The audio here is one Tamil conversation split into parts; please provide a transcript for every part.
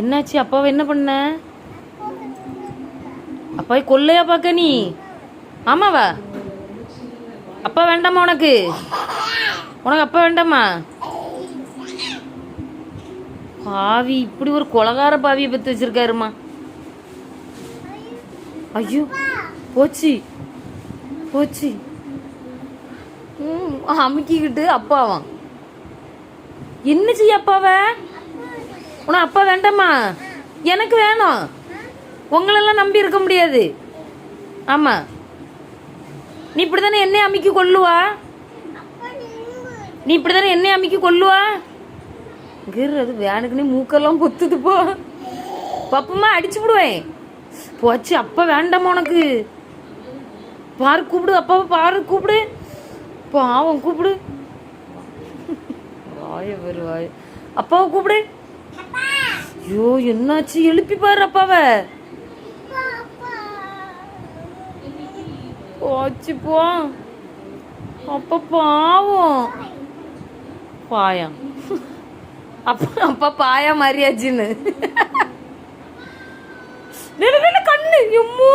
என்னாச்சு? அப்பாவை என்ன பண்ண? அப்பாவை கொல்லையா பார்க்க நீ? ஆமாவா? அப்பா வேண்டாமா உனக்கு? உனக்கு அப்பா வேண்டாமா? பாவி, இப்படி ஒரு கொலகார பாவியை பற்றி வச்சிருக்காருமா. ஐயோ, போச்சு போச்சு. அமுக்கிக்கிட்டு அப்பாவான். என்ன செய்ய அப்பாவ? உனக்கு அப்பா வேண்டாமா? எனக்கு வேணும். உங்களெல்லாம் நம்பி இருக்க முடியாது. ஆமா, நீ இப்படிதானே என்னை அமுக்கி கொல்லுவா? நீ இப்படிதானே என்னை அமுக்கி கொல்லுவா? அது வேனுக்குன்னு மூக்கெல்லாம் பொத்துதுப்பா. பப்புமா அடிச்சு விடுவேன். போச்சு. அப்பா வேண்டாமா உனக்கு? பாரு, கூப்பிடு அப்பாவை. பாரு, கூப்பிடு. பாவம், கூப்பிடு. வாய வரு வாய. அப்பாவை கூப்பிடு. ஐயோ, என்னாச்சு? எழுப்பி பாரு அப்பாவை. போச்சு போ. அப்பா பாவம். பாயம். அப்பா பாயா மாறியாச்சுன்னு கண்ணு எம்மோ.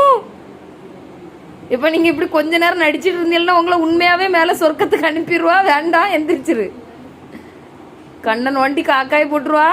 இப்ப நீங்க இப்படி கொஞ்ச நேரம் நடிச்சிட்டு இருந்தீங்கன்னா உங்களை உண்மையாவே மேல சொர்க்கத்துக்கு அனுப்பிடுவா. வேண்டாம், எந்திரிச்சிரு. கண்ணன் வண்டி காக்காய் போட்டுருவா.